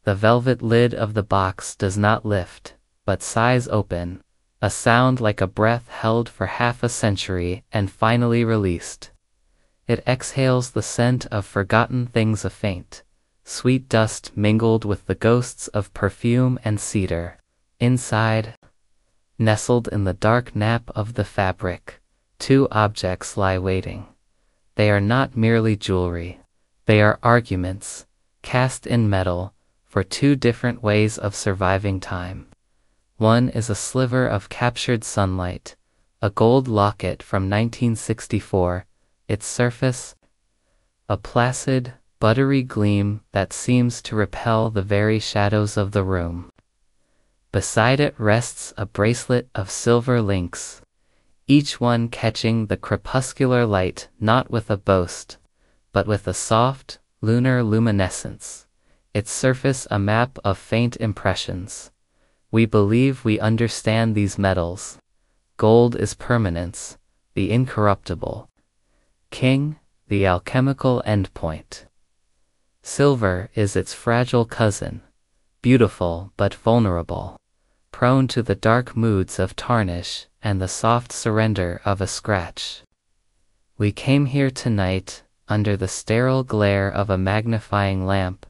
The velvet lid of the box does not lift, but sighs open, a sound like a breath held for half a century and finally released. It exhales the scent of forgotten things, a faint, sweet dust mingled with the ghosts of perfume and cedar. Inside, nestled in the dark nap of the fabric, two objects lie waiting. They are not merely jewelry. They are arguments, cast in metal, for two different ways of surviving time. One is a sliver of captured sunlight, a gold locket from 1964, its surface, a placid, buttery gleam that seems to repel the very shadows of the room. Beside it rests a bracelet of silver links, each one catching the crepuscular light not with a boast, but with a soft, lunar luminescence, its surface a map of faint impressions. We believe we understand these metals. Gold is permanence, the incorruptible. King, the alchemical endpoint. Silver is its fragile cousin, beautiful but vulnerable, prone to the dark moods of tarnish and the soft surrender of a scratch. We came here tonight, under the sterile glare of a magnifying lamp,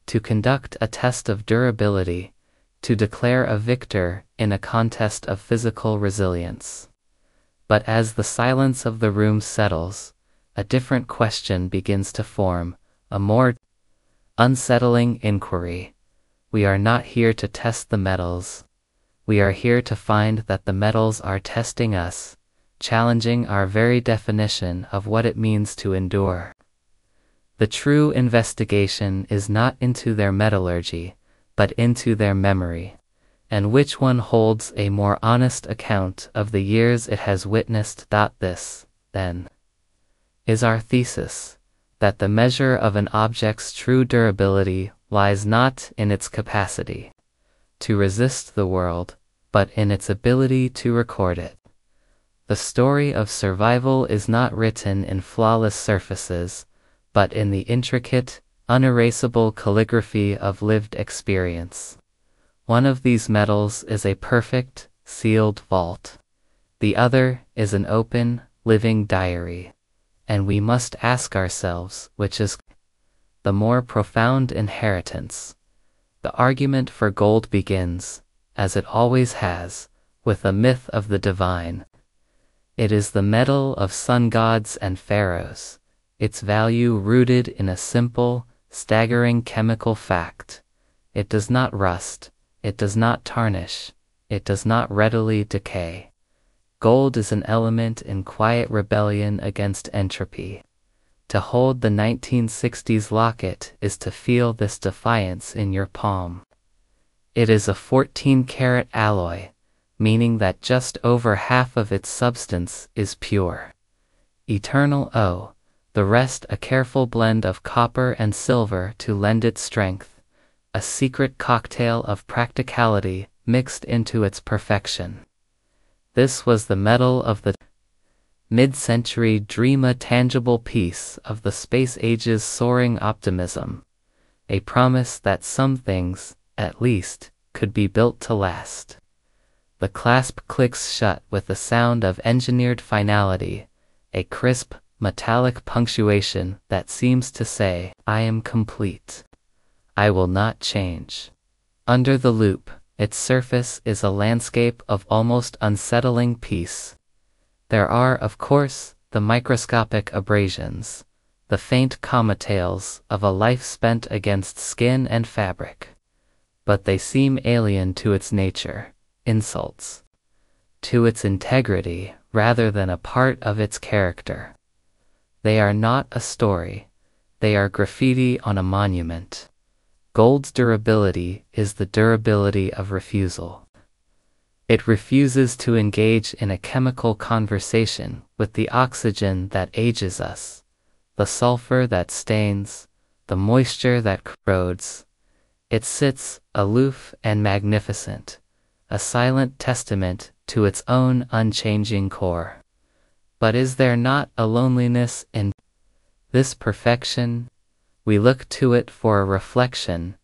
to conduct a test of durability, to declare a victor in a contest of physical resilience. But as the silence of the room settles, a different question begins to form, a more unsettling inquiry. We are not here to test the metals. We are here to find that the metals are testing us, challenging our very definition of what it means to endure. The true investigation is not into their metallurgy, but into their memory, and which one holds a more honest account of the years it has witnessed. This, then, is our thesis, that the measure of an object's true durability lies not in its capacity to resist the world, but in its ability to record it. The story of survival is not written in flawless surfaces, but in the intricate, unerasable calligraphy of lived experience. One of these metals is a perfect, sealed vault. The other is an open, living diary. And we must ask ourselves which is the more profound inheritance. The argument for gold begins, as it always has, with a myth of the divine. It is the metal of sun gods and pharaohs, its value rooted in a simple, staggering chemical fact. It does not rust, it does not tarnish, it does not readily decay. Gold is an element in quiet rebellion against entropy. To hold the 1960s locket is to feel this defiance in your palm. It is a 14-karat alloy, meaning that just over half of its substance is pure. Eternal, the rest a careful blend of copper and silver to lend it strength, a secret cocktail of practicality mixed into its perfection. This was the metal of the mid-century dream, a tangible piece of the space age's soaring optimism, a promise that some things, at least, could be built to last. The clasp clicks shut with the sound of engineered finality, a crisp, metallic punctuation that seems to say, I am complete. I will not change. Under the loupe, its surface is a landscape of almost unsettling peace. There are, of course, the microscopic abrasions, the faint comma-tails of a life spent against skin and fabric. But they seem alien to its nature, insults to its integrity rather than a part of its character. They are not a story, they are graffiti on a monument. Gold's durability is the durability of refusal. It refuses to engage in a chemical conversation with the oxygen that ages us, the sulfur that stains, the moisture that corrodes. It sits, aloof and magnificent, a silent testament to its own unchanging core. But is there not a loneliness in this perfection? We look to it for a reflection,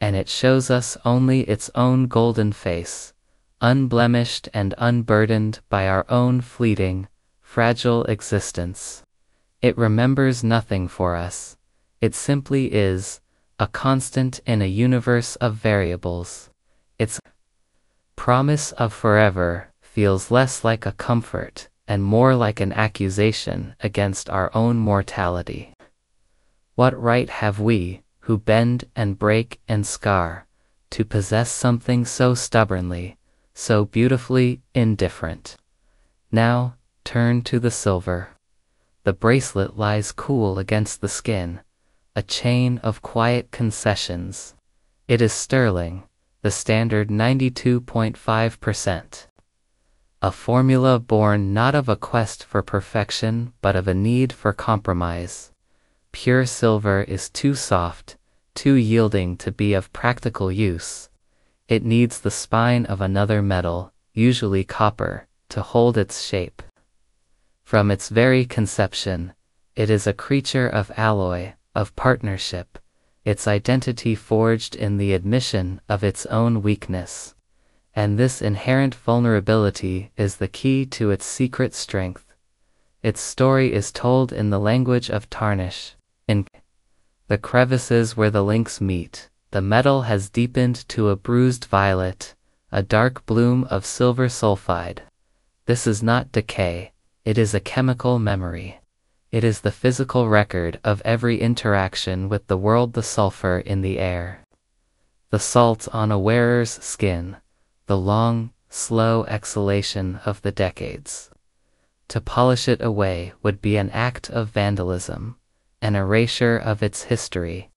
and it shows us only its own golden face, unblemished and unburdened by our own fleeting, fragile existence. It remembers nothing for us. It simply is, a constant in a universe of variables. Its promise of forever feels less like a comfort and more like an accusation against our own mortality. What right have we, who bend and break and scar, to possess something so stubbornly, so beautifully indifferent? Now, turn to the silver. The bracelet lies cool against the skin, a chain of quiet concessions. It is sterling, the standard 92.5%. A formula born not of a quest for perfection but of a need for compromise. Pure silver is too soft, too yielding to be of practical use. It needs the spine of another metal, usually copper, to hold its shape. From its very conception, it is a creature of alloy, of partnership, its identity forged in the admission of its own weakness. And this inherent vulnerability is the key to its secret strength. Its story is told in the language of tarnish. In the crevices where the links meet, the metal has deepened to a bruised violet, a dark bloom of silver sulfide. This is not decay, it is a chemical memory. It is the physical record of every interaction with the world, the sulfur in the air, the salt on a wearer's skin, the long, slow exhalation of the decades. To polish it away would be an act of vandalism, an erasure of its history.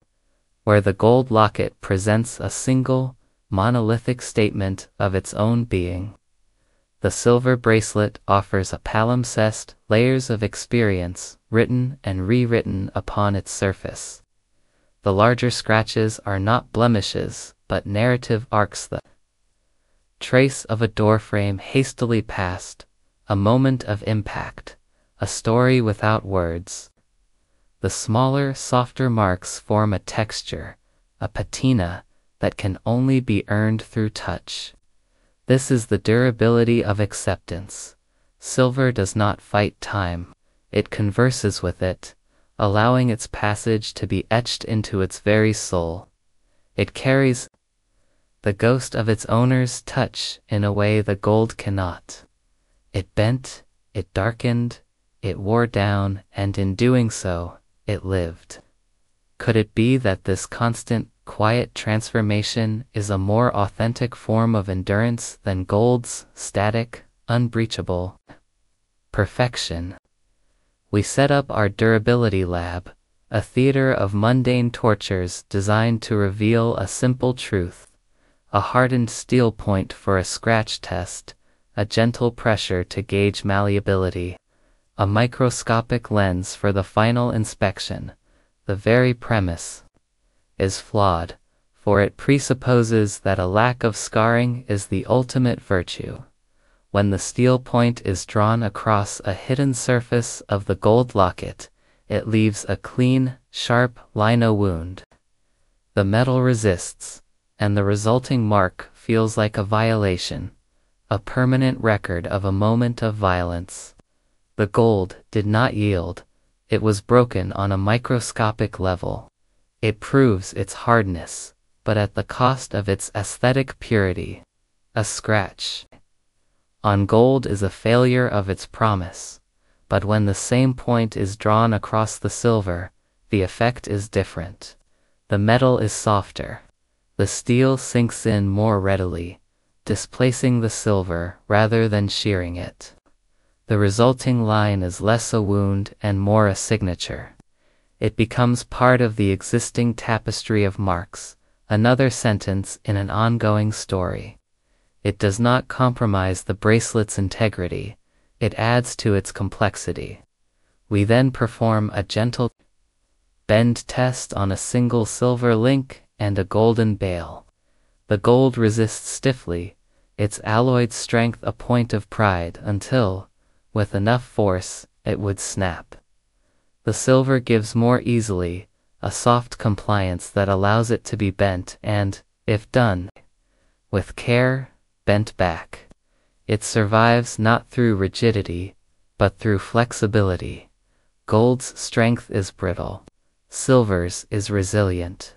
Where the gold locket presents a single, monolithic statement of its own being, the silver bracelet offers a palimpsest, layers of experience, written and rewritten upon its surface. The larger scratches are not blemishes, but narrative arcs, the trace of a doorframe hastily passed, a moment of impact, a story without words. The smaller, softer marks form a texture, a patina, that can only be earned through touch. This is the durability of acceptance. Silver does not fight time, it converses with it, allowing its passage to be etched into its very soul. It carries the ghost of its owner's touch in a way the gold cannot. It bent, it darkened, it wore down, and in doing so, it lived. Could it be that this constant, quiet transformation is a more authentic form of endurance than gold's static, unbreachable perfection? We set up our durability lab, a theater of mundane tortures designed to reveal a simple truth. A hardened steel point for a scratch test, a gentle pressure to gauge malleability, a microscopic lens for the final inspection. The very premise is flawed, for it presupposes that a lack of scarring is the ultimate virtue. When the steel point is drawn across a hidden surface of the gold locket, it leaves a clean, sharp lino wound. The metal resists, and the resulting mark feels like a violation, a permanent record of a moment of violence. The gold did not yield, it was broken on a microscopic level. It proves its hardness, but at the cost of its aesthetic purity. A scratch on gold is a failure of its promise, but when the same point is drawn across the silver, the effect is different. The metal is softer. The steel sinks in more readily, displacing the silver rather than shearing it. The resulting line is less a wound and more a signature. It becomes part of the existing tapestry of marks, another sentence in an ongoing story. It does not compromise the bracelet's integrity, it adds to its complexity. We then perform a gentle bend test on a single silver link and a golden bale. The gold resists stiffly, its alloyed strength a point of pride until, with enough force, it would snap. The silver gives more easily, a soft compliance that allows it to be bent and, if done with care, bent back. It survives not through rigidity, but through flexibility. Gold's strength is brittle. Silver's is resilient.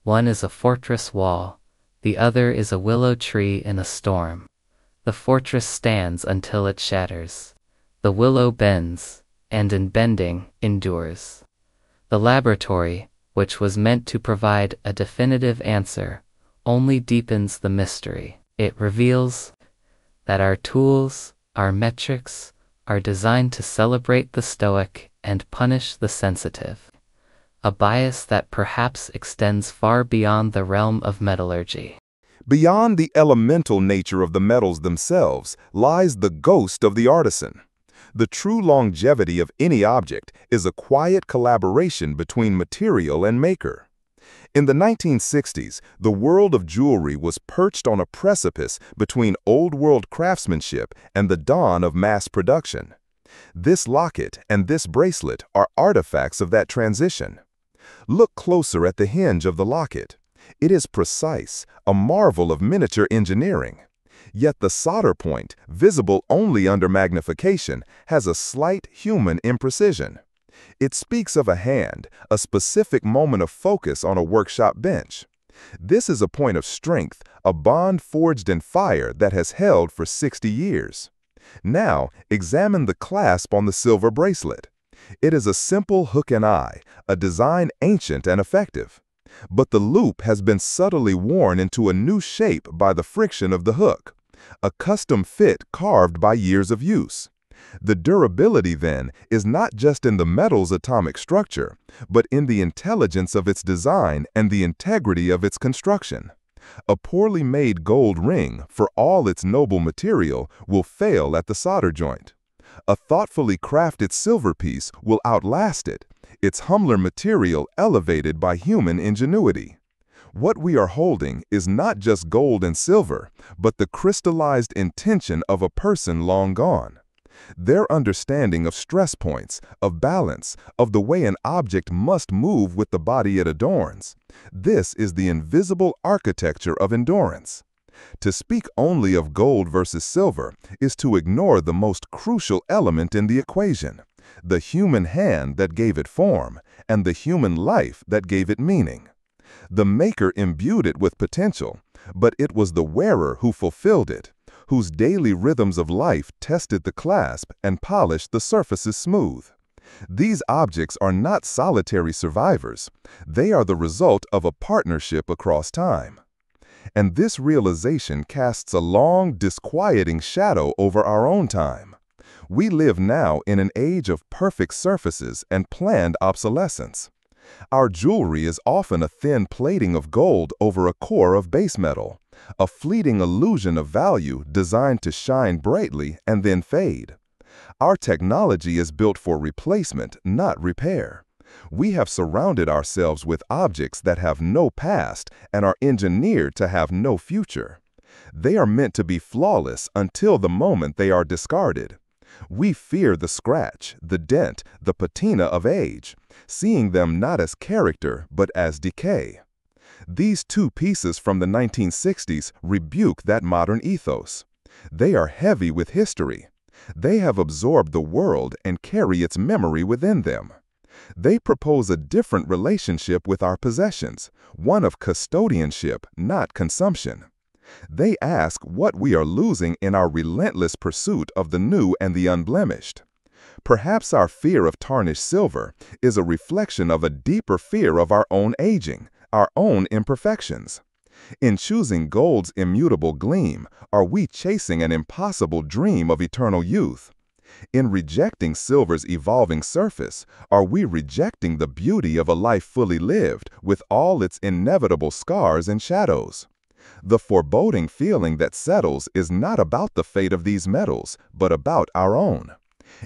One is a fortress wall, the other is a willow tree in a storm. The fortress stands until it shatters. The willow bends, and in bending, endures. The laboratory, which was meant to provide a definitive answer, only deepens the mystery. It reveals that our tools, our metrics, are designed to celebrate the stoic and punish the sensitive. A bias that perhaps extends far beyond the realm of metallurgy. Beyond the elemental nature of the metals themselves lies the ghost of the artisan. The true longevity of any object is a quiet collaboration between material and maker. In the 1960s, the world of jewelry was perched on a precipice between old-world craftsmanship and the dawn of mass production. This locket and this bracelet are artifacts of that transition. Look closer at the hinge of the locket. It is precise, a marvel of miniature engineering. Yet the solder point, visible only under magnification, has a slight human imprecision. It speaks of a hand, a specific moment of focus on a workshop bench. This is a point of strength, a bond forged in fire that has held for 60 years. Now, examine the clasp on the silver bracelet. It is a simple hook and eye, a design ancient and effective. But the loop has been subtly worn into a new shape by the friction of the hook, a custom fit carved by years of use. The durability, then, is not just in the metal's atomic structure, but in the intelligence of its design and the integrity of its construction. A poorly made gold ring, for all its noble material, will fail at the solder joint. A thoughtfully crafted silver piece will outlast it, its humbler material elevated by human ingenuity. What we are holding is not just gold and silver, but the crystallized intention of a person long gone. Their understanding of stress points, of balance, of the way an object must move with the body it adorns. This is the invisible architecture of endurance. To speak only of gold versus silver is to ignore the most crucial element in the equation, the human hand that gave it form, and the human life that gave it meaning. The maker imbued it with potential, but it was the wearer who fulfilled it, whose daily rhythms of life tested the clasp and polished the surfaces smooth. These objects are not solitary survivors. They are the result of a partnership across time. And this realization casts a long, disquieting shadow over our own time. We live now in an age of perfect surfaces and planned obsolescence. Our jewelry is often a thin plating of gold over a core of base metal, a fleeting illusion of value designed to shine brightly and then fade. Our technology is built for replacement, not repair. We have surrounded ourselves with objects that have no past and are engineered to have no future. They are meant to be flawless until the moment they are discarded. We fear the scratch, the dent, the patina of age, seeing them not as character but as decay. These two pieces from the 1960s rebuke that modern ethos. They are heavy with history. They have absorbed the world and carry its memory within them. They propose a different relationship with our possessions, one of custodianship, not consumption. They ask what we are losing in our relentless pursuit of the new and the unblemished. Perhaps our fear of tarnished silver is a reflection of a deeper fear of our own aging, our own imperfections. In choosing gold's immutable gleam, are we chasing an impossible dream of eternal youth? In rejecting silver's evolving surface, are we rejecting the beauty of a life fully lived with all its inevitable scars and shadows? The foreboding feeling that settles is not about the fate of these metals, but about our own.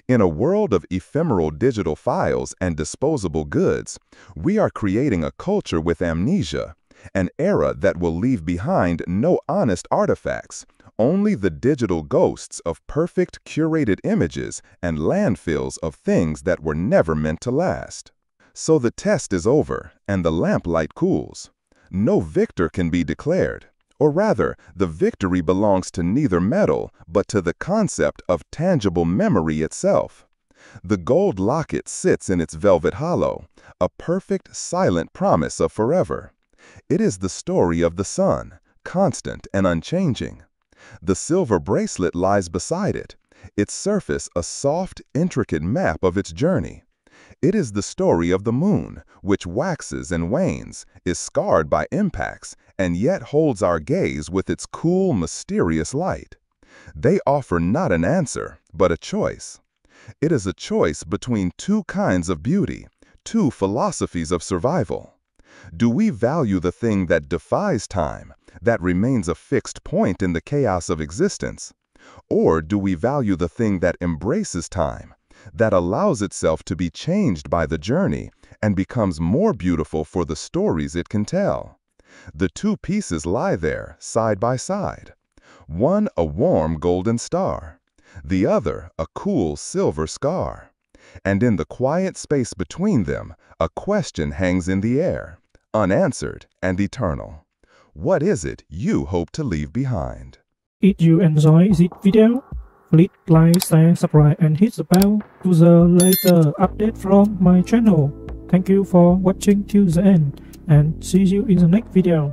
In a world of ephemeral digital files and disposable goods, we are creating a culture with amnesia, an era that will leave behind no honest artifacts, only the digital ghosts of perfect curated images and landfills of things that were never meant to last. So the test is over, and the lamplight cools. No victor can be declared. Or rather, the victory belongs to neither metal, but to the concept of tangible memory itself. The gold locket sits in its velvet hollow, a perfect, silent promise of forever. It is the story of the sun, constant and unchanging. The silver bracelet lies beside it, its surface a soft, intricate map of its journey. It is the story of the moon, which waxes and wanes, is scarred by impacts, and yet holds our gaze with its cool, mysterious light. They offer not an answer, but a choice. It is a choice between two kinds of beauty, two philosophies of survival. Do we value the thing that defies time, that remains a fixed point in the chaos of existence? Or do we value the thing that embraces time, that allows itself to be changed by the journey and becomes more beautiful for the stories it can tell? The two pieces lie there, side by side. One a warm golden star, the other a cool silver scar. And in the quiet space between them, a question hangs in the air, unanswered and eternal. What is it you hope to leave behind? If you enjoy this video, please like, share, subscribe and hit the bell to the later update from my channel. Thank you for watching till the end and see you in the next video.